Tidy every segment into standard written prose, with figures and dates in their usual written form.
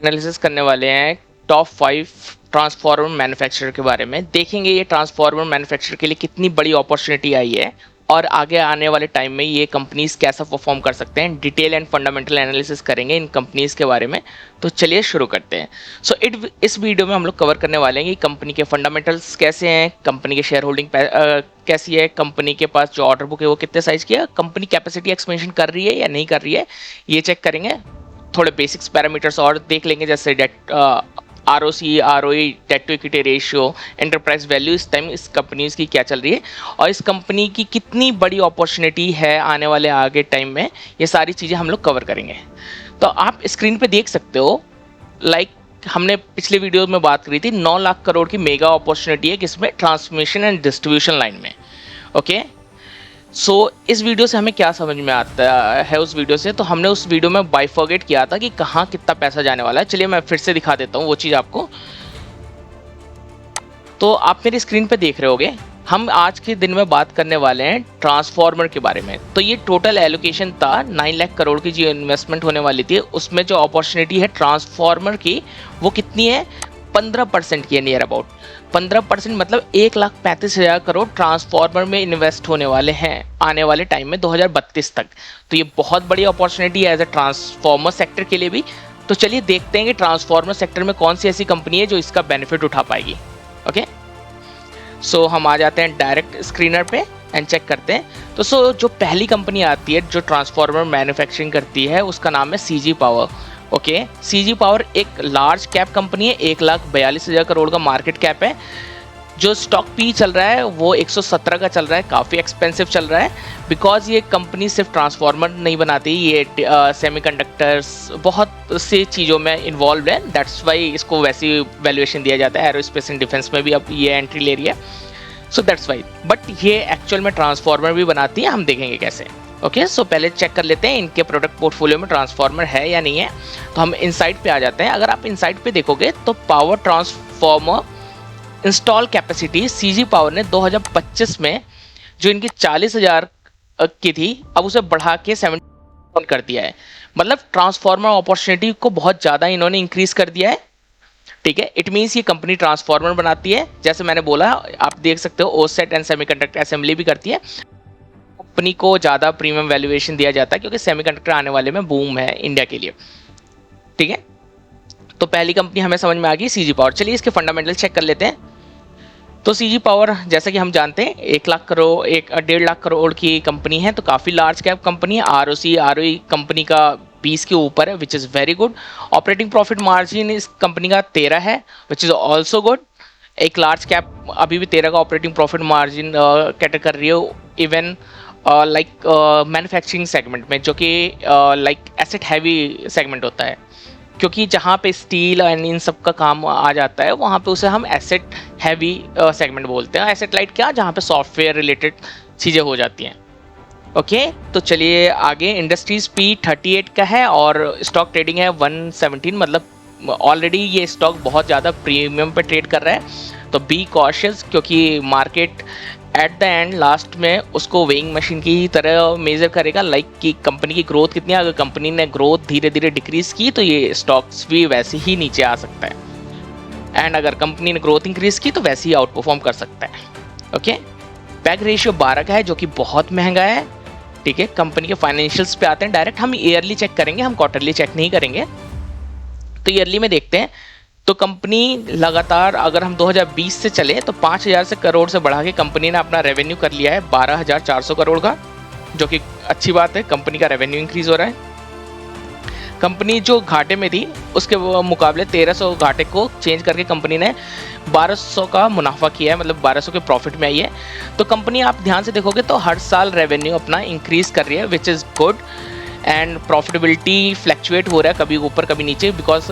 Analysis करने वाले हैं टॉप 5 ट्रांसफार्मर मैन्युफैक्चरर के बारे में। देखेंगे ये ट्रांसफार्मर मैन्युफैक्चरर के लिए कितनी बड़ी अपॉर्चुनिटी आई है और आगे आने वाले टाइम में ये कंपनीज कैसा परफॉर्म कर सकते हैं। डिटेल एंड फंडामेंटल एनालिसिस करेंगे इन कंपनीज के बारे में। तो चलिए शुरू करते हैं। इस वीडियो में हम लोग कवर करने वाले हैं कि कंपनी के फंडामेंटल्स कैसे हैं, कंपनी के शेयर होल्डिंग कैसी है, कंपनी के पास जो ऑर्डर बुक है वो कितने साइज की है, कंपनी कैपेसिटी एक्सपेंशन कर रही है या नहीं कर रही है, ये चेक करेंगे। थोड़े बेसिक्स पैरामीटर्स और देख लेंगे, जैसे debt ROC, ROE, debt to equity ratio, enterprise value इस टाइम इस कंपनीज की क्या चल रही है और इस कंपनी की कितनी बड़ी अपॉर्चुनिटी है आने वाले आगे टाइम में। ये सारी चीज़ें हम लोग कवर करेंगे। तो आप स्क्रीन पे देख सकते हो, हमने पिछले वीडियो में बात करी थी 9 लाख करोड़ की मेगा अपॉर्चुनिटी है किसमें, ट्रांसमिशन एंड डिस्ट्रीब्यूशन लाइन में। ओके, इस वीडियो से हमें क्या समझ में आता है, उस वीडियो से तो हमने उस वीडियो में बाइफर्गेट किया था कि कहाँ कितना पैसा जाने वाला है। चलिए मैं फिर से दिखा देता हूँ वो चीज़ आपको। तो आप मेरी स्क्रीन पे देख रहे होगे, हम आज के दिन में बात करने वाले हैं ट्रांसफार्मर के बारे में। तो ये टोटल एलोकेशन था 9 लाख करोड़ की जो इन्वेस्टमेंट होने वाली थी, उसमें जो अपॉर्चुनिटी है ट्रांसफार्मर की वो कितनी है, 15% की है, नियर अबाउट 15%, मतलब 1,35,000 करोड़ ट्रांसफार्मर में इन्वेस्ट होने वाले हैं आने वाले टाइम में 2032 तक। तो ये बहुत बड़ी अपॉर्चुनिटी है एज अ ट्रांसफार्मर सेक्टर के लिए भी। तो चलिए देखते हैं कि ट्रांसफार्मर सेक्टर में कौन सी ऐसी कंपनी है जो इसका बेनिफिट उठा पाएगी। ओके, हम आ जाते हैं डायरेक्ट स्क्रीनर पे एंड चेक करते हैं। तो जो पहली कंपनी आती है जो ट्रांसफार्मर मैन्युफैक्चरिंग करती है उसका नाम है CG power. Okay, CG power एक लार्ज कैप कंपनी है, 1,42,000 करोड़ का मार्केट कैप है। जो स्टॉक पी चल रहा है वो 117 का चल रहा है, काफ़ी एक्सपेंसिव चल रहा है बिकॉज ये कंपनी सिर्फ ट्रांसफार्मर नहीं बनाती, ये सेमीकंडक्टर्स बहुत सी चीज़ों में इन्वॉल्व है। दैट्स वाई इसको वैसी वैल्यूएशन दिया जाता है। एरोस्पेस एंड डिफेंस में भी अब ये एंट्री ले रही है, सो दैट्स वाई। बट ये एक्चुअल में ट्रांसफार्मर भी बनाती है, हम देखेंगे कैसे। ओके, पहले चेक कर लेते हैं इनके प्रोडक्ट पोर्टफोलियो में ट्रांसफार्मर है या नहीं है। तो हम इनसाइट पे आ जाते हैं। अगर आप इनसाइट पे देखोगे तो power transformer install capacity CG power ने 2025 में जो इनकी 40,000 की थी अब उसे बढ़ा के 70 कर दिया है। मतलब ट्रांसफार्मर अपॉर्चुनिटी को बहुत ज़्यादा इन्होंने इंक्रीज कर दिया है। ठीक है, इट मीन्स ये कंपनी ट्रांसफार्मर बनाती है, जैसे मैंने बोला आप देख सकते हो ओसेट एंड सेमीकंडक्टर असेंबली भी करती है। कंपनी को ज़्यादा प्रीमियम वैल्यूएशन दिया जाता है क्योंकि सेमीकंडक्टर आने वाले में बूम है इंडिया के लिए। ठीक है, तो पहली कंपनी हमें समझ में आ गई सीजी पावर। चलिए इसके फंडामेंटल चेक कर लेते हैं। तो सीजी पावर जैसा कि हम जानते हैं 1,00,000 लाख करोड़ की कंपनी है, तो काफ़ी लार्ज कैप कंपनी है। आरओसी, आरओई कंपनी का 20 के ऊपर है, which is very good. Operating profit margin इस कंपनी का 13 है, विच इज़ ऑल्सो गुड। एक लार्ज कैप अभी भी 13 का ऑपरेटिंग प्रॉफिट मार्जिन कैटर कर रही है, इवन मैन्युफैक्चरिंग सेगमेंट में, जो कि एसेट हैवी सेगमेंट होता है, क्योंकि जहाँ पे स्टील एंड इन सब का काम आ जाता है वहाँ पे उसे हम एसेट हैवी सेगमेंट बोलते हैं। एसेट लाइट क्या, जहाँ पे सॉफ्टवेयर रिलेटेड चीज़ें हो जाती हैं। ओके, तो चलिए आगे। इंडस्ट्रीज पी 38 का है और स्टॉक ट्रेडिंग है 117, मतलब ऑलरेडी ये स्टॉक बहुत ज़्यादा प्रीमियम पे ट्रेड कर रहा है। तो बी कॉशियस, क्योंकि market at the end last में उसको वेइंग मशीन की तरह मेजर करेगा, कि कंपनी की ग्रोथ कितनी है। अगर कंपनी ने ग्रोथ धीरे धीरे डिक्रीज की तो ये स्टॉक्स भी वैसे ही नीचे आ सकता है, एंड अगर कंपनी ने ग्रोथ इंक्रीज की तो वैसे ही आउट परफॉर्म कर सकता है। ओके, पैग रेशियो 12 का है जो कि बहुत महंगा है। ठीक है, कंपनी के फाइनेंशियल्स पे आते हैं डायरेक्ट। हम ईयरली चेक करेंगे, हम क्वार्टरली चेक नहीं करेंगे। तो ईयरली में देखते हैं तो कंपनी लगातार, अगर हम 2020 से चले तो 5,000 से करोड़ से बढ़ा के कंपनी ने अपना रेवेन्यू कर लिया है 12,400 करोड़ का, जो कि अच्छी बात है। कंपनी का रेवेन्यू इंक्रीज हो रहा है। कंपनी जो घाटे में थी उसके मुकाबले 1,300 घाटे को चेंज करके कंपनी ने 1,200 का मुनाफा किया है, मतलब 1,200 के प्रॉफिट में आई है। तो कंपनी आप ध्यान से देखोगे तो हर साल रेवेन्यू अपना इंक्रीज कर रही है, which is good. And profitability fluctuate हो रहा है, कभी ऊपर कभी नीचे, बिकॉज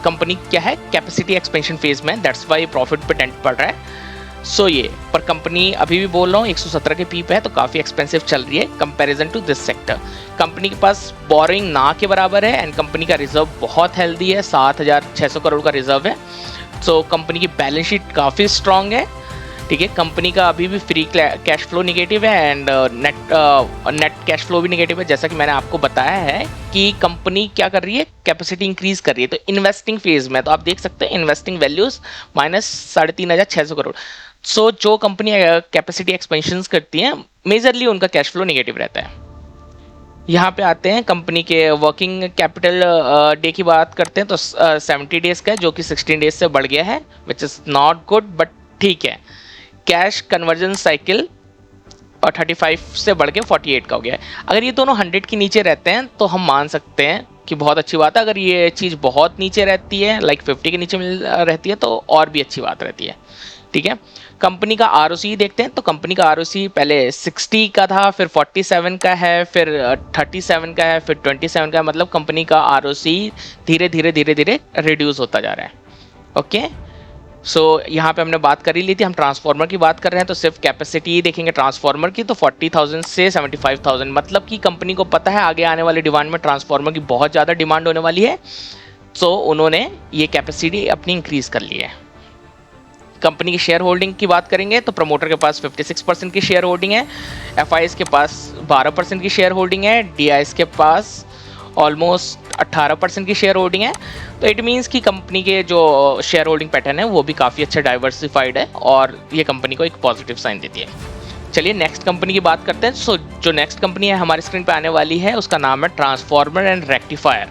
कंपनी क्या है, कैपेसिटी एक्सपेंशन फेज में, दैट्स वाई प्रॉफिट पे टेंट पड़ रहा है। ये पर कंपनी अभी भी बोल रहा हूँ 117 के पी पे है, तो काफ़ी एक्सपेंसिव चल रही है comparison to this sector. Company के पास बोरिंग ना के बराबर है एंड कंपनी का रिजर्व बहुत हेल्दी है, 7,600 करोड़ का रिजर्व है। कंपनी की बैलेंस शीट काफ़ी स्ट्रांग है। ठीक है, कंपनी का अभी भी फ्री कैश फ्लो निगेटिव है एंड नेट कैश फ्लो भी निगेटिव है। जैसा कि मैंने आपको बताया है कि कंपनी क्या कर रही है, कैपेसिटी इंक्रीज कर रही है। तो इन्वेस्टिंग फेज में तो आप देख सकते हैं इन्वेस्टिंग वैल्यूज -3,600 करोड़। सो जो कंपनी कैपेसिटी एक्सपेंशन करती है मेजरली उनका कैश फ्लो निगेटिव रहता है। यहाँ पे आते हैं कंपनी के वर्किंग कैपिटल डे की बात करते हैं तो 70 डेज का है, जो कि 16 डेज से बढ़ गया है, which is not good but ठीक है। कैश कन्वर्जन साइकिल और 35 से बढ़ के 48 का हो गया है। अगर ये दोनों 100 के नीचे रहते हैं तो हम मान सकते हैं कि बहुत अच्छी बात है। अगर ये चीज़ बहुत नीचे रहती है, लाइक 50 के नीचे रहती है, तो और भी अच्छी बात रहती है। ठीक है, कंपनी का आरओसी देखते हैं तो कंपनी का आरओसी पहले 60 का था, फिर 47 का है, फिर 37 का है, फिर 27 का है। मतलब कंपनी का आरओसी धीरे धीरे धीरे धीरे रिड्यूस होता जा रहा है। ओके, सो यहाँ पे हमने बात कर ही ली थी। हम ट्रांसफार्मर की बात कर रहे हैं तो सिर्फ कैपेसिटी ही देखेंगे ट्रांसफार्मर की, तो 40,000 से 75,000। मतलब कि कंपनी को पता है आगे आने वाले डिमांड में ट्रांसफार्मर की बहुत ज़्यादा डिमांड होने वाली है, तो उन्होंने ये कैपेसिटी अपनी इंक्रीज कर ली है। कंपनी की शेयर होल्डिंग की बात करेंगे तो प्रमोटर के पास 56% की शेयर होल्डिंग है, एफआईएस के पास 12% की शेयर होल्डिंग है, डीआईएस के पास ऑलमोस्ट 18% की शेयर होल्डिंग है। तो इट मीन्स कि कंपनी के जो शेयर होल्डिंग पैटर्न है वो भी काफ़ी अच्छा डाइवर्सिफाइड है और ये कंपनी को एक पॉजिटिव साइन देती है। चलिए नेक्स्ट कंपनी की बात करते हैं। सो जो नेक्स्ट कंपनी है हमारी स्क्रीन पे आने वाली है उसका नाम है ट्रांसफार्मर एंड रेक्टिफायर।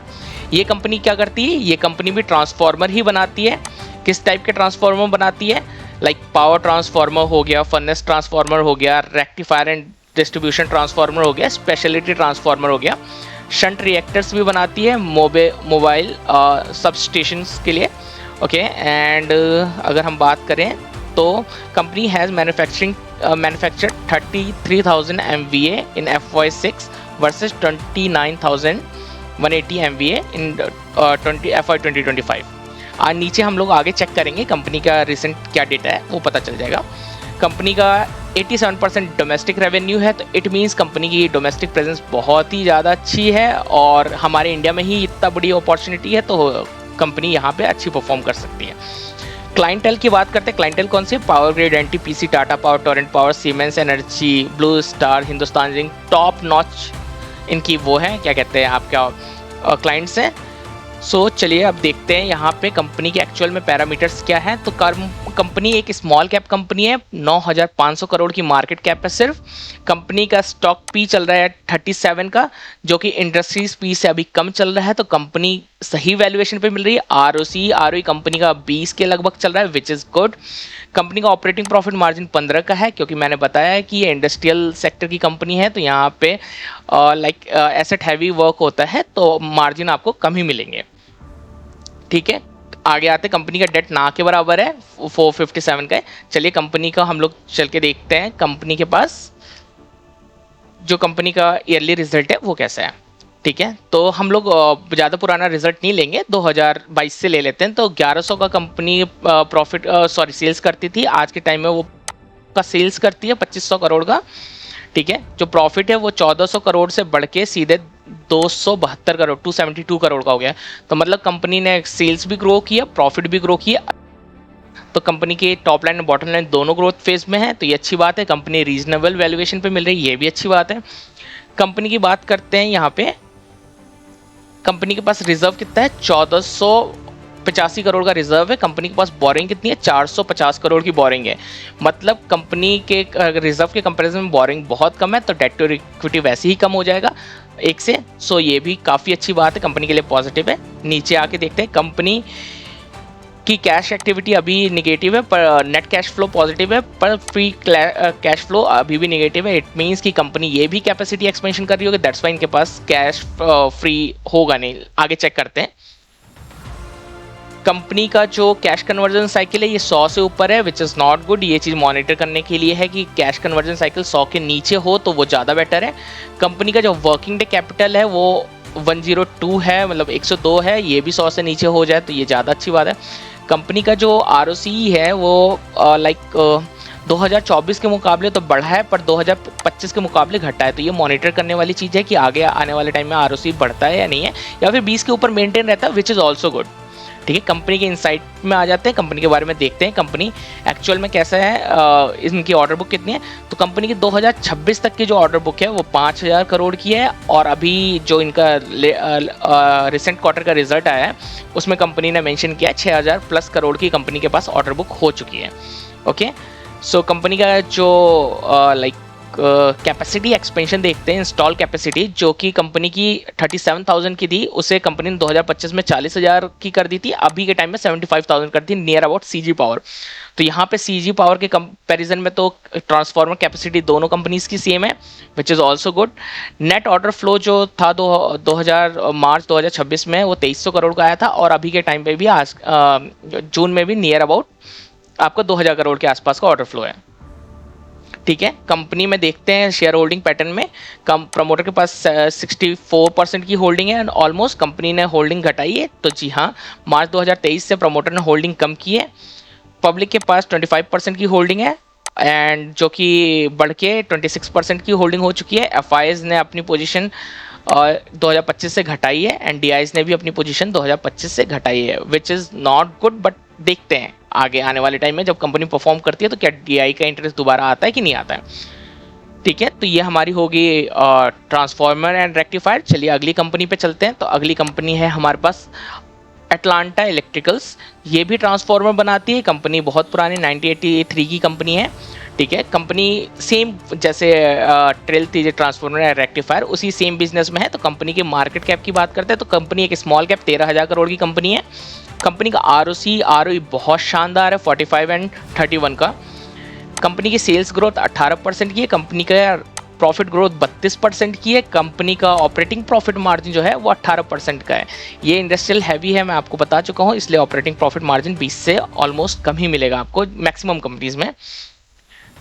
ये कंपनी क्या करती है, ये कंपनी भी ट्रांसफार्मर ही बनाती है। किस टाइप के ट्रांसफार्मर बनाती है, लाइक पावर ट्रांसफार्मर हो गया, फर्नेस ट्रांसफार्मर हो गया, रेक्टिफायर एंड डिस्ट्रीब्यूशन ट्रांसफार्मर हो गया, स्पेशलिटी ट्रांसफार्मर हो गया, शंट रिएक्टर्स भी बनाती है मोबाइल सब स्टेशंस के लिए। ओके, एंड अगर हम बात करें तो company has manufactured 33,000 MVA in FY6 versus 29,180 MVA in FY 2025। आज नीचे हम लोग आगे चेक करेंगे कंपनी का रिसेंट क्या डेटा है वो पता चल जाएगा। कंपनी का 87% डोमेस्टिक रेवेन्यू है, तो इट मीन्स कंपनी की डोमेस्टिक प्रेजेंस बहुत ही ज़्यादा अच्छी है और हमारे इंडिया में ही इतना बड़ी अपॉर्चुनिटी है, तो कंपनी यहाँ पे अच्छी परफॉर्म कर सकती है। क्लाइंटेल की बात करते हैं। क्लाइंटेल कौन सी है, power grid, NTPC, Tata power, Torrent power, siemens energy, blue star, Hindustan zinc, top notch इनकी वो है क्या कहते हैं आपका क्लाइंट्स हैं। सो चलिए अब देखते हैं यहाँ पे कंपनी के एक्चुअल में पैरामीटर्स क्या है। तो कंपनी एक स्मॉल कैप कंपनी है, 9,500 करोड़ की मार्केट कैप है सिर्फ। कंपनी का स्टॉक पी चल रहा है 37 का, जो कि इंडस्ट्रीज पी से अभी कम चल रहा है, तो कंपनी सही वैल्यूएशन पे मिल रही है। आरओई कंपनी का 20 के लगभग चल रहा है, विच इज़ गुड। कंपनी का ऑपरेटिंग प्रॉफिट मार्जिन 15 का है, क्योंकि मैंने बताया है कि ये इंडस्ट्रियल सेक्टर की कंपनी है, तो यहाँ पे लाइक एसेट हैवी वर्क होता है, तो मार्जिन आपको कम ही मिलेंगे। ठीक है, आगे आते कंपनी का डेट ना के बराबर है, 457 का है। चलिए कंपनी का हम लोग चल के देखते हैं कंपनी के पास जो कंपनी का ईयरली रिजल्ट है वो कैसा है। ठीक है, तो हम लोग ज़्यादा पुराना रिजल्ट नहीं लेंगे, 2022 से ले लेते हैं। तो 1100 का कंपनी प्रॉफिट सेल्स करती थी, आज के टाइम में वो का सेल्स करती है 2500 करोड़ का। ठीक है, जो प्रॉफिट है वो 1400 करोड़ से बढ़ के सीधे 272 करोड़ 272 करोड़ का हो गया। तो मतलब कंपनी ने सेल्स भी ग्रो किया, प्रॉफिट भी ग्रो किया, तो कंपनी के टॉप लाइन और बॉटम लाइन दोनों ग्रोथ फेज में है, तो ये अच्छी बात है। कंपनी रीजनेबल वैल्यूएशन पे मिल रही है, ये भी अच्छी बात है। कंपनी की बात करते हैं, यहाँ पे कंपनी के पास रिजर्व कितना है, 1485 करोड़ का रिजर्व है। कंपनी के पास बोरिंग कितनी है, 450 करोड़ की बोरिंग है। मतलब कंपनी के रिजर्व के कंपैरिजन में बोरिंग बहुत कम है, तो डेट टू इक्विटी वैसे ही कम हो जाएगा 1 से। सो ये भी काफ़ी अच्छी बात है, कंपनी के लिए पॉजिटिव है। नीचे आके देखते हैं कंपनी की कैश एक्टिविटी अभी निगेटिव है, पर नेट कैश फ्लो पॉजिटिव है, पर फ्री कैश फ्लो अभी भी निगेटिव है। इट मीन्स कि कंपनी ये भी कैपेसिटी एक्सपेंशन कर रही होगी, दैट्स वाई इनके पास कैश फ्री होगा नहीं। आगे चेक करते हैं कंपनी का जो कैश कन्वर्जन साइकिल है, ये 100 से ऊपर है, विच इज़ नॉट गुड। ये चीज़ मॉनिटर करने के लिए है कि कैश कन्वर्जन साइकिल 100 के नीचे हो तो वो ज़्यादा बेटर है। कंपनी का जो वर्किंग डे कैपिटल है वो 102 है, मतलब 102 है, ये भी 100 से नीचे हो जाए तो ये ज़्यादा अच्छी बात है। कंपनी का जो आरओसी है वो लाइक 2024 के मुकाबले तो बढ़ा है, पर 2025 के मुकाबले घटा है, तो ये मॉनिटर करने वाली चीज़ है कि आगे आने वाले टाइम में आरओसी बढ़ता है या नहीं है, या फिर 20 के ऊपर मेंटेन रहता है, विच इज़ ऑल्सो गुड। ठीक है, कंपनी के इनसाइट में आ जाते हैं, कंपनी के बारे में देखते हैं कंपनी एक्चुअल में कैसा है, इनकी ऑर्डर बुक कितनी है। तो कंपनी की 2026 तक की जो ऑर्डर बुक है वो 5000 करोड़ की है, और अभी जो इनका रिसेंट क्वार्टर का रिजल्ट आया है उसमें कंपनी ने मेंशन किया है 6000 प्लस करोड़ की कंपनी के पास ऑर्डर बुक हो चुकी है। ओके, सो कंपनी का जो कैपेसिटी एक्सपेंशन देखते हैं, इंस्टॉल कैपेसिटी जो कि कंपनी की 37,000 की थी, उसे कंपनी ने 2025 में 40,000 की कर दी थी, अभी के टाइम में 75,000 कर दी, नियर अबाउट सीजी पावर। तो यहाँ पे सीजी पावर के कंपैरिजन में तो ट्रांसफार्मर कैपेसिटी दोनों कंपनीज की सेम है, which is also good. Net order flow जो था मार्च 2026 में वो 2300 करोड़ का आया था, और अभी के टाइम पे भी आज जून में भी नियर अबाउट आपको 2000 करोड़ के आसपास का ऑर्डर फ्लो है। ठीक है, कंपनी में देखते हैं शेयर होल्डिंग पैटर्न में, कम प्रमोटर के पास 64% की होल्डिंग है, एंड ऑलमोस्ट कंपनी ने होल्डिंग घटाई है। तो जी हाँ, मार्च 2023 से प्रमोटर ने होल्डिंग कम की है। पब्लिक के पास 25% की होल्डिंग है, एंड जो कि बढ़ के 26% की होल्डिंग हो चुकी है। एफआईएस ने अपनी पोजीशन 2025 से घटाई है, एंड डीआईएस ने भी अपनी पोजीशन 2025 से घटाई है, which is not good, but देखते हैं आगे आने वाले टाइम में जब कंपनी परफॉर्म करती है तो क्या डीआई का इंटरेस्ट दोबारा आता है कि नहीं आता है। ठीक है, तो ये हमारी होगी ट्रांसफार्मर एंड रेक्टिफायर। चलिए अगली कंपनी पे चलते हैं। तो अगली कंपनी है हमारे पास अटलांटा इलेक्ट्रिकल्स। ये भी ट्रांसफार्मर बनाती है, कंपनी बहुत पुरानी 1983 की कंपनी है। ठीक है, कंपनी सेम जैसे ट्रेल थी ट्रांसफार्मर एंड रेक्टिफायर, उसी सेम बिजनेस में है। तो कंपनी की मार्केट कैप की बात करते हैं तो कंपनी एक स्मॉल कैप 13,000 करोड़ की कंपनी है। कंपनी का आरओई बहुत शानदार है, 45 एंड 31 का। कंपनी की सेल्स ग्रोथ 18% की है, कंपनी का प्रॉफिट ग्रोथ 32% की है, कंपनी का ऑपरेटिंग प्रॉफिट मार्जिन जो है वो 18% का है। ये इंडस्ट्रियल हैवी है, मैं आपको बता चुका हूँ, इसलिए ऑपरेटिंग प्रॉफिट मार्जिन 20 से ऑलमोस्ट कम ही मिलेगा आपको मैक्सिमम कंपनीज में।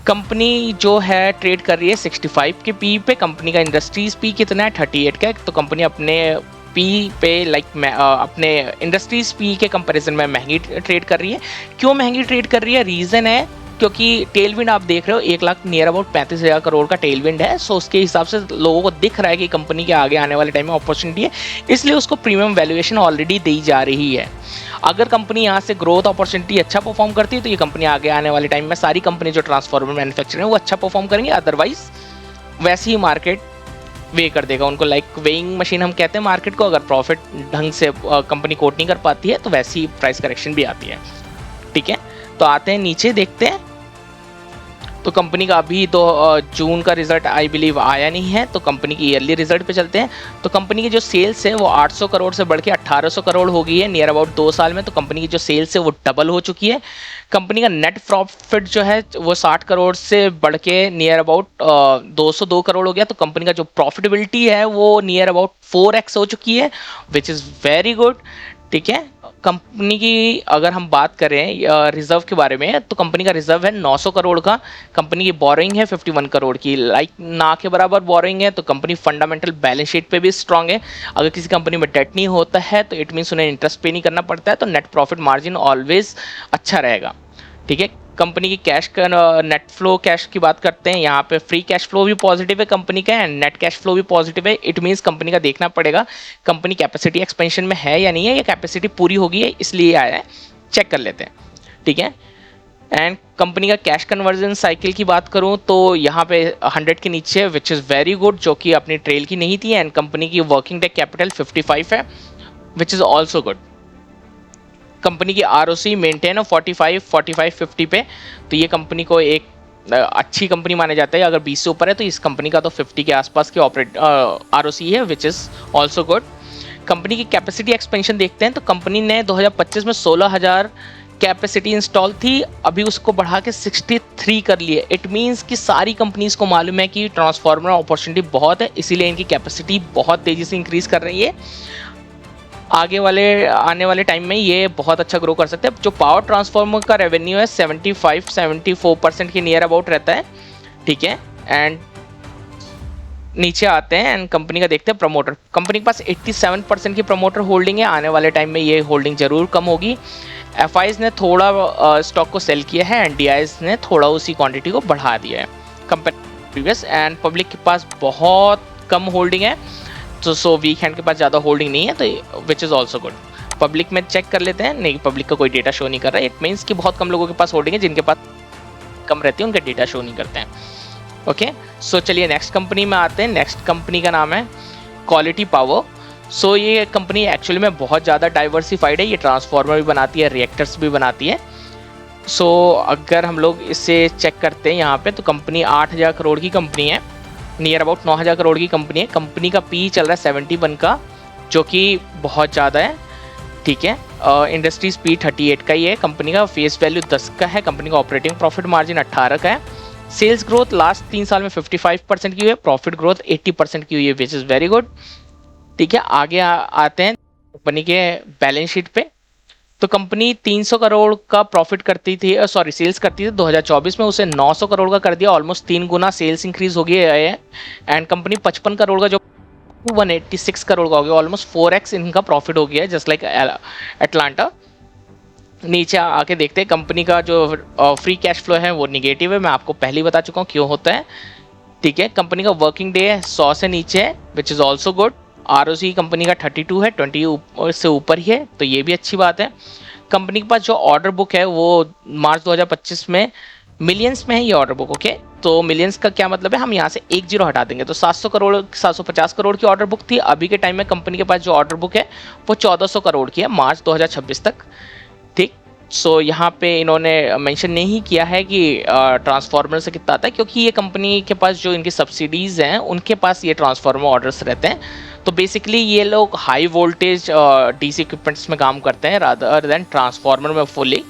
कंपनी जो है ट्रेड कर रही है 65 के पी पे। कंपनी का इंडस्ट्रीज पी कितना है, 38 का है। तो कंपनी अपने पी पे अपने इंडस्ट्रीज पी के कंपैरिजन में महंगी ट्रेड कर रही है। क्यों महंगी ट्रेड कर रही है, रीज़न है क्योंकि टेलविंड आप देख रहे हो 1 लाख नियर अबाउट 35,000 करोड़ का टेलविंड है। सो उसके हिसाब से लोगों को दिख रहा है कि कंपनी के आगे आने वाले टाइम में अपॉर्चुनिटी है, इसलिए उसको प्रीमियम वैल्यूएशन ऑलरेडी दी जा रही है। अगर कंपनी यहाँ से ग्रोथ अपॉर्चुनिटी अच्छा परफॉर्म करती है तो ये कंपनी आगे आने वाले टाइम में सारी कंपनी जो ट्रांसफार्मर मैन्युफैक्चरिंग है वो अच्छा परफॉर्म करेंगे। अदरवाइज वैसे ही मार्केट वे कर देगा उनको, लाइक वेइंग मशीन हम कहते हैं मार्केट को। अगर प्रॉफिट ढंग से कंपनी कोट नहीं कर पाती है तो वैसी प्राइस करेक्शन भी आती है। ठीक है, तो आते हैं नीचे देखते हैं। तो कंपनी का अभी जून का रिजल्ट आई बिलीव आया नहीं है, तो कंपनी की ईयरली रिजल्ट पे चलते हैं। तो कंपनी की जो सेल्स है वो 800 करोड़ से बढ़ के 1800 करोड़ हो गई है नियर अबाउट 2 साल में। तो कंपनी की जो सेल्स है वो डबल हो चुकी है। कंपनी का नेट प्रॉफिट जो है वो 60 करोड़ से बढ़ के नियर अबाउट 202 करोड़ हो गया। तो कंपनी का जो प्रॉफिटेबिलिटी है वो नियर अबाउट 4x हो चुकी है, विच इज़ वेरी गुड। ठीक है, कंपनी की अगर हम बात करें रिजर्व के बारे में तो कंपनी का रिजर्व है 900 करोड़ का। कंपनी की बोरोइंग है 51 करोड़ की, लाइक ना के बराबर बोरोइंग है। तो कंपनी फंडामेंटल बैलेंस शीट पे भी स्ट्रांग है। अगर किसी कंपनी में डेट नहीं होता है तो इट मीन्स उन्हें इंटरेस्ट पे नहीं करना पड़ता है, तो नेट प्रॉफिट मार्जिन ऑलवेज अच्छा रहेगा। ठीक है, कंपनी की कैश का नेट फ्लो कैश की बात करते हैं, यहाँ पे फ्री कैश फ्लो भी पॉजिटिव है कंपनी का, एंड नेट कैश फ्लो भी पॉजिटिव है। इट मीन्स कंपनी का देखना पड़ेगा कंपनी कैपेसिटी एक्सपेंशन में है या नहीं है, या कैपेसिटी पूरी होगी है इसलिए आया है, चेक कर लेते हैं। ठीक है, एंड कंपनी का कैश कन्वर्जन साइकिल की बात करूं तो यहाँ पे 100 के नीचे, विच इज़ वेरी गुड, जो कि अपनी ट्रेल की नहीं थी। एंड कंपनी की वर्किंग डे कैपिटल 55 है, which is also good. Company की आरओसी मेंटेन है 45-50 पे। तो ये कंपनी को एक अच्छी कंपनी माना जाता है। अगर 20 से ऊपर है तो इस कंपनी का तो 50 के आसपास की आरओसी है, which is also good. Company की कैपेसिटी एक्सपेंशन देखते हैं तो कंपनी ने 2025 में 16,000 कैपेसिटी इंस्टॉल थी, अभी उसको बढ़ा के 63 कर लिए। इट मीन्स कि सारी कंपनीज को मालूम है कि ट्रांसफार्मर अपॉर्चुनिटी बहुत है, इसीलिए इनकी कैपेसिटी बहुत तेज़ी से इंक्रीज कर रही है। आने वाले टाइम में ये बहुत अच्छा ग्रो कर सकते हैं। जो पावर ट्रांसफार्मर का रेवेन्यू है 75-74% के नियर अबाउट रहता है। ठीक है, एंड नीचे आते हैं एंड कंपनी का देखते हैं प्रमोटर। कंपनी के पास 87% की प्रमोटर होल्डिंग है, आने वाले टाइम में ये होल्डिंग जरूर कम होगी। एफआईज ने थोड़ा स्टॉक को सेल किया है, एंड डीआईज ने थोड़ा उसी क्वांटिटी को बढ़ा दिया है कंपेयर प्रीवियस। एंड पब्लिक के पास बहुत कम होल्डिंग है, तो सो वीक हैंड के पास ज़्यादा होल्डिंग नहीं है, तो which is also good. Public में चेक कर लेते हैं, नहीं पब्लिक का कोई डेटा शो नहीं कर रहा है, इट मीन्स कि बहुत कम लोगों के पास होल्डिंग है, जिनके पास कम रहती है उनका डेटा शो नहीं करते हैं। ओके, सो चलिए नेक्स्ट कंपनी में आते हैं। नेक्स्ट कंपनी का नाम है क्वालिटी पावर। सो ये कंपनी एक्चुअली में बहुत ज़्यादा डाइवर्सिफाइड है, ये ट्रांसफार्मर भी बनाती है, रिएक्टर्स भी बनाती है। सो अगर हम लोग इसे चेक करते हैं यहाँ पे, तो कंपनी 8,000 करोड़ की कंपनी है, नियर अबाउट 9,000 करोड़ की कंपनी है। कंपनी का पी चल रहा है 71 का, जो कि बहुत ज़्यादा है, ठीक है। इंडस्ट्री पी 38 का ही है। कंपनी का फेस वैल्यू 10 का है। कंपनी का ऑपरेटिंग प्रॉफिट मार्जिन 18 का है। सेल्स ग्रोथ लास्ट 3 साल में 55% की हुई है, प्रॉफिट ग्रोथ 80% की हुई है, विच इज़ वेरी गुड, ठीक है। आगे आते हैं कंपनी के बैलेंस शीट पे। तो कंपनी 300 करोड़ का प्रॉफिट करती थी, सॉरी सेल्स करती थी 2024 में, उसे 900 करोड़ का कर दिया, ऑलमोस्ट 3 गुना सेल्स इंक्रीज हो गया है। एंड कंपनी 55 करोड़ का जो 186 करोड़ का हो गया, ऑलमोस्ट 4x इनका प्रॉफिट हो गया है, जस्ट लाइक एटलांटा। नीचे आके देखते हैं कंपनी का जो फ्री कैश फ्लो है वो निगेटिव है, मैं आपको पहले ही बता चुका हूँ क्यों होता है, ठीक है। कंपनी का वर्किंग डे 100 से नीचे है, which is also good. ROC company का 32 है, 20 से ऊपर ही है, तो ये भी अच्छी बात है। कंपनी के पास जो ऑर्डर बुक है वो मार्च 2025 में मिलियंस में है ये ऑर्डर बुक, ओके। तो मिलियंस का क्या मतलब है, हम यहाँ से एक जीरो हटा देंगे तो 700 करोड़ 750 करोड़ की ऑर्डर बुक थी। अभी के टाइम में कंपनी के पास जो ऑर्डर बुक है वो 1400 करोड़ की है मार्च 2026 तक, ठीक। सो यहाँ पे इन्होंने मेंशन नहीं किया है कि ट्रांसफार्मर से कितना आता है, क्योंकि ये कंपनी के पास जो इनकी सब्सिडीज़ हैं उनके पास ये ट्रांसफार्मर ऑर्डर्स रहते हैं। तो बेसिकली ये लोग हाई वोल्टेज DC इक्विपमेंट्स में काम करते हैं रादर देन ट्रांसफार्मर में फुली,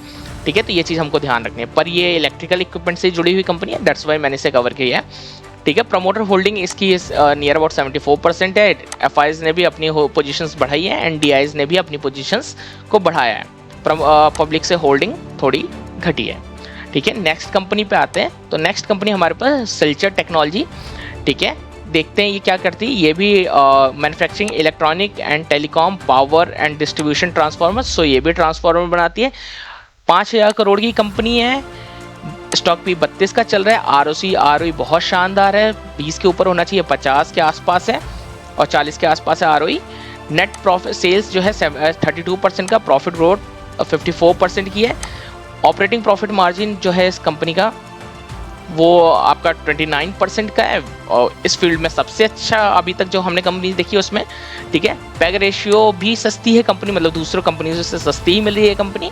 ठीक है। तो ये चीज़ हमको ध्यान रखनी है, पर ये इलेक्ट्रिकल इक्विपमेंट से जुड़ी हुई कंपनी है, दैट्स वाई मैंने इसे कवर किया है, ठीक है। प्रमोटर होल्डिंग इसकी नियर अबाउट 74% है। FIs ने भी अपनी पोजीशंस बढ़ाई है एंड DIs ने भी अपनी पोजीशंस को बढ़ाया है। पब्लिक से होल्डिंग थोड़ी घटी है, ठीक है। नेक्स्ट कंपनी पे आते हैं। तो नेक्स्ट कंपनी हमारे पास सिल्चर टेक्नोलॉजी, ठीक है। देखते हैं ये क्या करती है। ये भी manufacturing electronic and telecom power and distribution transformer, so ये भी ट्रांसफार्मर बनाती है। 5,000 करोड़ की कंपनी है। स्टॉक भी 32 का चल रहा है। ROC ROE बहुत शानदार है, 20 के ऊपर होना चाहिए, 50 के आसपास है और 40 के आसपास है ROE। नेट प्रॉफिट सेल्स जो है 32% का, प्रॉफिट ग्रोथ 54% की है। ऑपरेटिंग प्रॉफिट मार्जिन जो है इस कंपनी का वो आपका 29% का है और इस फील्ड में सबसे अच्छा अभी तक जो हमने कंपनी देखी है उसमें, ठीक है। पैग रेशियो भी सस्ती है कंपनी, मतलब दूसरों कंपनियों से सस्ती ही मिल रही है कंपनी।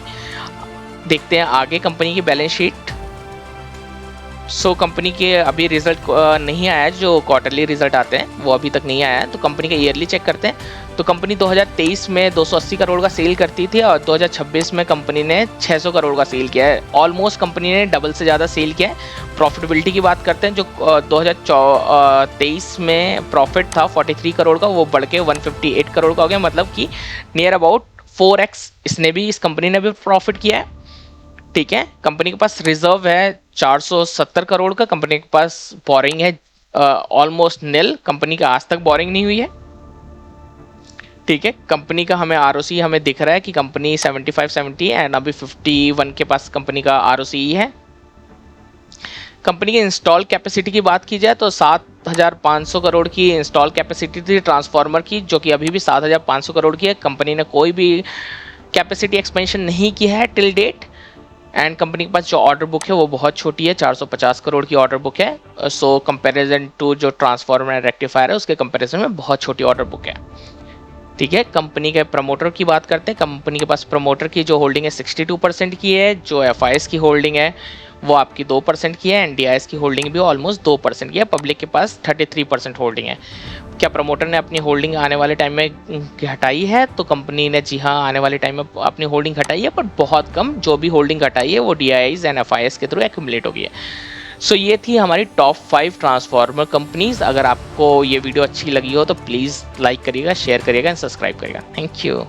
देखते हैं आगे कंपनी की बैलेंस शीट। सो कंपनी के अभी रिजल्ट नहीं आया है, जो क्वार्टरली रिजल्ट आते हैं वो अभी तक नहीं आया है, तो कंपनी का ईयरली चेक करते हैं। तो कंपनी 2023 में 280 करोड़ का सेल करती थी और 2026 में कंपनी ने 600 करोड़ का सेल किया है, ऑलमोस्ट कंपनी ने डबल से ज़्यादा सेल किया है। प्रॉफिटेबिलिटी की बात करते हैं, जो 2023 में प्रॉफिट था 43 करोड़ का, वो बढ़ के 158 करोड़ का हो गया, मतलब कि नियर अबाउट 4x इसने भी, इस कंपनी ने भी प्रॉफिट किया है, ठीक है। कंपनी के पास रिजर्व है 470 करोड़ का। कंपनी के पास बोरिंग है ऑलमोस्ट नील, कंपनी का आज तक बोरिंग नहीं हुई है, ठीक है। कंपनी का हमें ROC हमें दिख रहा है कि कंपनी 75-70 एंड अभी 51 के पास कंपनी का ROC है। कंपनी की इंस्टॉल कैपेसिटी की बात की जाए तो 7,500 करोड़ की इंस्टॉल कैपेसिटी थी ट्रांसफार्मर की, जो कि अभी भी 7,500 करोड़ की है। कंपनी ने कोई भी कैपेसिटी एक्सपेंशन नहीं किया है टिल डेट। एंड कंपनी के पास जो ऑर्डर बुक है वो बहुत छोटी है, 450 करोड़ की ऑर्डर बुक है। सो कंपैरिजन टू जो ट्रांसफार्मर एंड रेक्टिफायर है उसके कंपैरिजन में बहुत छोटी ऑर्डर बुक है, ठीक है। कंपनी के प्रमोटर की बात करते हैं। कंपनी के पास प्रमोटर की जो होल्डिंग है 62% की है, जो FIs की होल्डिंग है वो आपकी 2% की है, एंड DIs की होल्डिंग भी ऑलमोस्ट 2% की है। पब्लिक के पास 33% होल्डिंग है। क्या प्रमोटर ने अपनी होल्डिंग आने वाले टाइम में घटाई है? तो कंपनी ने जी हाँ आने वाले टाइम में अपनी होल्डिंग घटाई है, पर बहुत कम। जो भी होल्डिंग घटाई है वो DIs एंड FIs के थ्रू एक्यूमुलेट हो गई है। सो ये थी हमारी टॉप 5 ट्रांसफार्मर कंपनीज। अगर आपको ये वीडियो अच्छी लगी हो तो प्लीज़ लाइक करिएगा, शेयर करिएगा एंड सब्सक्राइब करिएगा। Thank you.